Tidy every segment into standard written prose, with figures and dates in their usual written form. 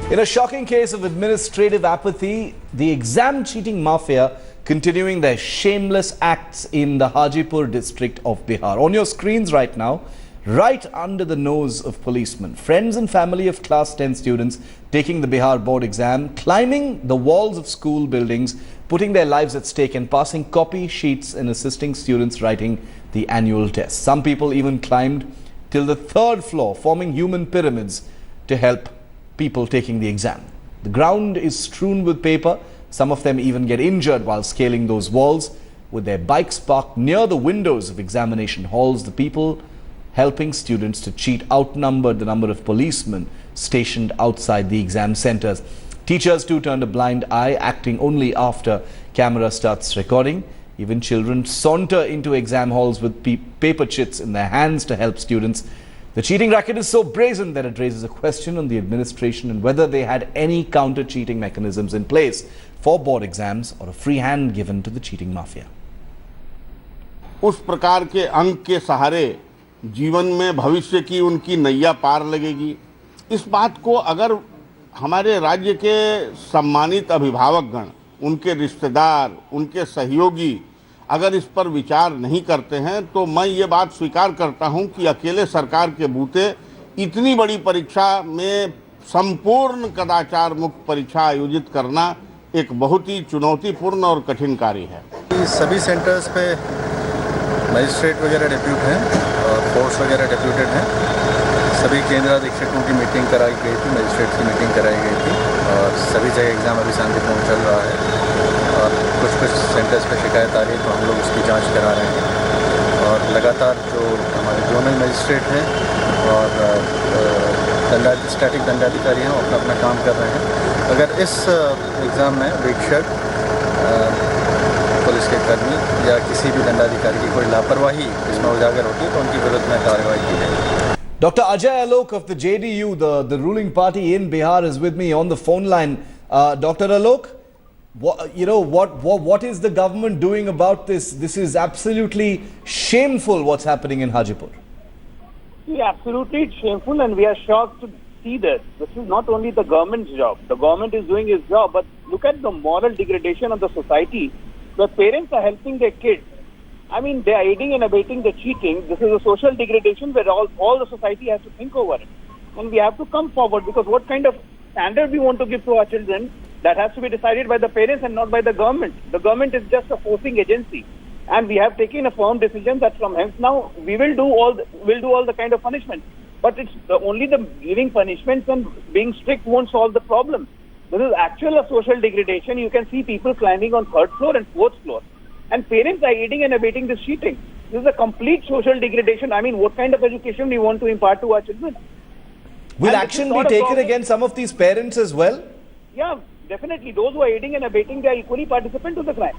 In a shocking case of administrative apathy, the exam cheating mafia continuing their shameless acts in the Hajipur district of Bihar. On your screens right now, right under the nose of policemen, friends and family of class 10 students taking the Bihar board exam, climbing the walls of school buildings, putting their lives at stake and passing copy sheets and assisting students writing the annual test. Some people even climbed till the third floor, forming human pyramids to help people taking the exam. The ground is strewn with paper. Some of them even get injured while scaling those walls. With their bikes parked near the windows of examination halls, the people helping students to cheat outnumbered the number of policemen stationed outside the exam centers. Teachers too turned a blind eye, acting only after camera starts recording. Even children saunter into exam halls with paper chits in their hands to help students. The cheating racket is so brazen that it raises a question on the administration and whether they had any counter-cheating mechanisms in place for board exams or a free hand given to the cheating mafia. उस प्रकार के अंक के सहारे जीवन में भविष्य की उनकी नैया पार लगेगी। इस बात को अगर हमारे राज्य के सम्मानित अभिभावकगण, उनके रिश्तेदार, उनके सहयोगी अगर इस पर विचार नहीं करते हैं तो मैं ये बात स्वीकार करता हूं कि अकेले सरकार के बूते इतनी बड़ी परीक्षा में संपूर्ण कदाचार मुक्त परीक्षा आयोजित करना एक बहुत ही चुनौतीपूर्ण और कठिन कार्य है। सभी सेंटर्स पे मजिस्ट्रेट वगैरह डिप्यूट हैं और फोर्स वगैरह डिप्यूटेड हैं। सभी केंद्राधीक्षकों की मीटिंग कराई गई थी, मजिस्ट्रेट की मीटिंग कराई गई थी और सभी जगह एग्ज़ाम अभी शांतिपूर्ण चल रहा है और कुछ सेंटर्स पे शिकायत आ रही है तो हम लोग उसकी जांच करा रहे हैं और लगातार जो हमारे जोनल मजिस्ट्रेट हैं और स्टैटिक दंडाधिकारी हैं वो अपना अपना काम कर रहे हैं। अगर इस एग्ज़ाम में वीक्षक, पुलिस के कर्मी या किसी भी दंडाधिकारी की कोई लापरवाही इसमें उजागर होती है तो उनकी विरुद्ध में कार्रवाई की जाएगी। Dr. Ajay Alok of the JDU, the ruling party in Bihar, is with me on the phone line. Dr. Alok, what is the government doing about this? This is absolutely shameful what's happening in Hajipur. Yeah, absolutely shameful, and we are shocked to see this. This is not only the government's job. The government is doing its job, but look at the moral degradation of the society. The parents are helping their kids. I mean, they are aiding and abetting the cheating. This is a social degradation where all the society has to think over it. And we have to come forward, because what kind of standard we want to give to our children, that has to be decided by the parents and not by the government. The government is just a forcing agency. And we have taken a firm decision that from hence now we will do all the kind of punishment. But it's only the giving punishments and being strict won't solve the problem. This is actual social degradation. You can see people climbing on third floor and fourth floor. And parents are aiding and abetting this cheating. This is a complete social degradation. I mean, what kind of education we want to impart to our children? Will action be taken against some of these parents as well? Yeah, definitely. Those who are aiding and abetting, they are equally participant to the crime.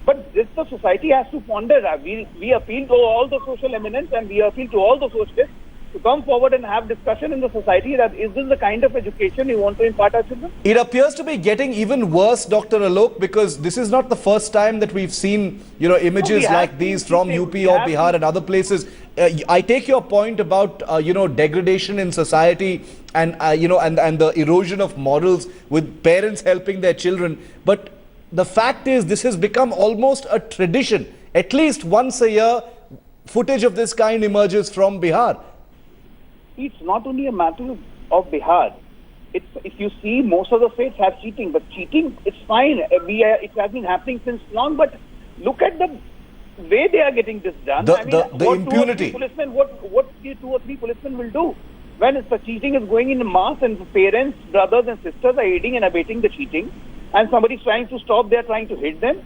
But this the society has to ponder. We appeal to all the social eminence and we appeal to all the socialists to come forward and have discussion in the society that is this the kind of education we want to impart our children? It appears to be getting even worse, Dr. Alok, because this is not the first time that we've seen, images like these from UP or Bihar and other places. I take your point about, degradation in society and, and the erosion of morals with parents helping their children. But the fact is, this has become almost a tradition. At least once a year, footage of this kind emerges from Bihar. It's not only a matter of Bihar. If you see, most of the states have cheating, but cheating, it's fine. It has been happening since long, but look at the way they are getting this done. The impunity. What 2 or 3 policemen will do when the cheating is going in mass and parents, brothers and sisters are aiding and abetting the cheating, and somebody is trying to stop, they are trying to hit them.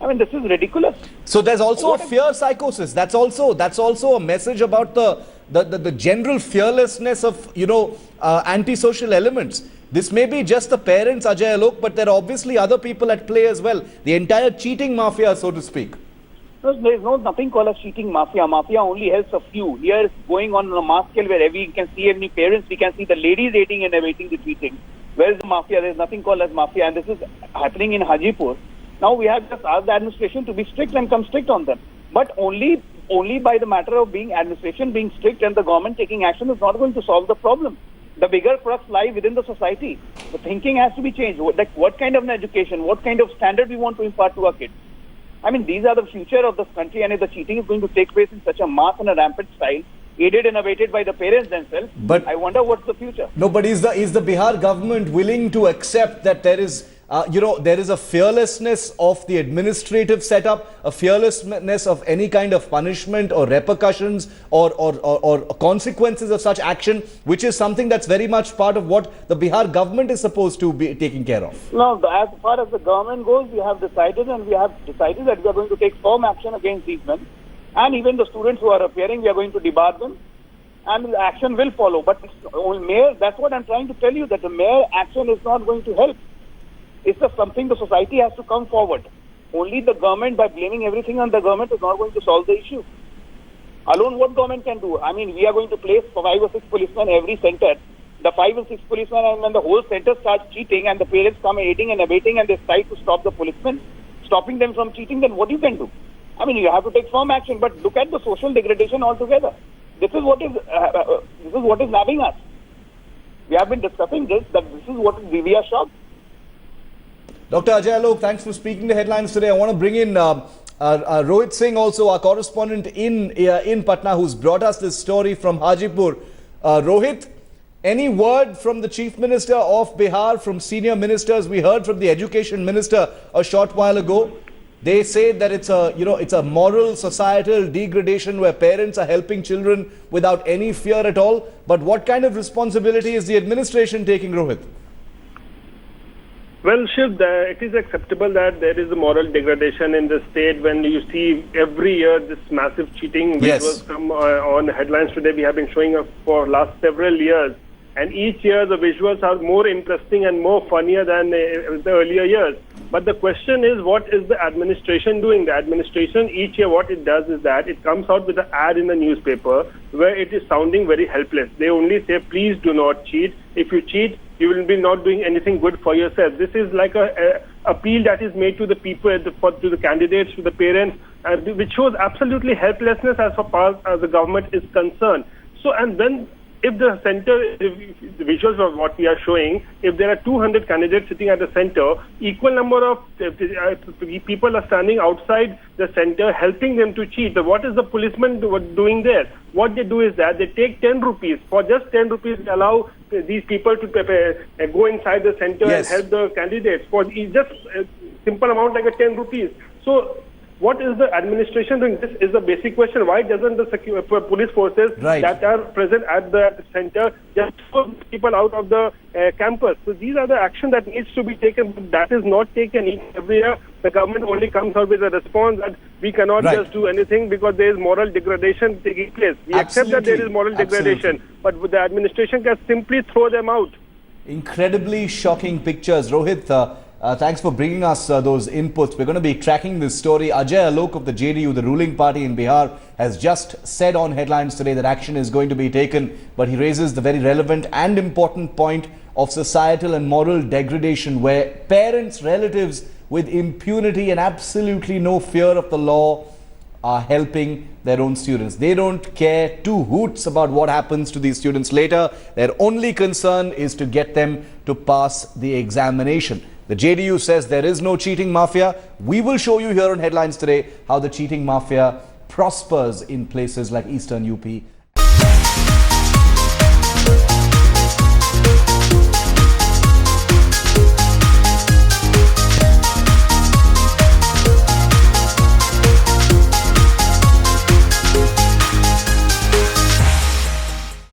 I mean, this is ridiculous. So there's also a fear psychosis. That's also a message about the general fearlessness of, antisocial elements. This may be just the parents, Ajay Alok, but there are obviously other people at play as well. The entire cheating mafia, so to speak. There is nothing called a cheating mafia. Mafia only helps a few. Here it's going on a mass scale where we can see any parents, we can see the ladies aiding and abetting the cheating. Where is the mafia? There is nothing called as mafia, and this is happening in Hajipur. Now we have just asked the administration to be strict and come strict on them. But only by the matter of administration being strict and the government taking action is not going to solve the problem. The bigger crux lie within the society. The thinking has to be changed. Like what kind of an education, what kind of standard we want to impart to our kids. I mean, these are the future of this country, and if the cheating is going to take place in such a mass and a rampant style, aided and abetted by the parents themselves, But I wonder what's the future. no, but is the Bihar government willing to accept that there is, there is a fearlessness of the administrative setup, a fearlessness of any kind of punishment or repercussions or consequences of such action, which is something that's very much part of what the Bihar government is supposed to be taking care of? No, as far as the government goes, we have decided that we are going to take firm action against these men. And even the students who are appearing, we are going to debar them. And the action will follow. But that's what I'm trying to tell you, that the mere action is not going to help. It's just something the society has to come forward. Only the government, by blaming everything on the government, is not going to solve the issue. Alone, what government can do? I mean, we are going to place 5 or 6 policemen every center. The 5 or 6 policemen, and when the whole center starts cheating and the parents come aiding and abetting and they try to stop the policemen, stopping them from cheating, then what you can do? I mean, you have to take firm action, but look at the social degradation altogether. This is what is nabbing us. We have been discussing this, that this is what we are shocked. Dr. Ajay Alok, thanks for speaking the headlines today. I want to bring in Rohit Singh, also our correspondent in Patna, who's brought us this story from Hajipur. Rohit, any word from the Chief Minister of Bihar, from senior ministers? We heard from the Education Minister a short while ago. They say that it's a moral, societal degradation where parents are helping children without any fear at all. But what kind of responsibility is the administration taking, Rohit? Well, Shiv, it is acceptable that there is a moral degradation in the state when you see every year this massive cheating, which was come on headlines today. We have been showing up for last several years. And each year the visuals are more interesting and more funnier than the earlier years. But the question is, what is the administration doing? The administration each year, what it does is that it comes out with an ad in the newspaper where it is sounding very helpless. They only say, please do not cheat. If you cheat, you will be not doing anything good for yourself. This is like a appeal that is made to the people, to the candidates, to the parents, which shows absolutely helplessness as far as the government is concerned. So, and then if the center, if the visuals of what we are showing, if there are 200 candidates sitting at the center, equal number of people are standing outside the center helping them to cheat. What is the policeman doing there? What they do is that they take 10 rupees. For just 10 rupees, they allow these people to go inside the center and help the candidates for just a simple amount like a 10 rupees. So what is the administration doing? This is the basic question. Why doesn't the police forces that are present at the center just push people out of the campus? So these are the action that needs to be taken. But that is not taken. Every year the government only comes out with a response that we cannot just do anything because there is moral degradation taking place. We accept that there is moral degradation, but the administration can simply throw them out. Incredibly shocking pictures. Rohit, thanks for bringing us those inputs. We're going to be tracking this story. Ajay Alok of the JDU, the ruling party in Bihar, has just said on headlines today that action is going to be taken. But he raises the very relevant and important point of societal and moral degradation where parents, relatives with impunity and absolutely no fear of the law are helping their own students. They don't care two hoots about what happens to these students later. Their only concern is to get them to pass the examination. The JDU says there is no cheating mafia. We will show you here on Headlines today how the cheating mafia prospers in places like Eastern UP.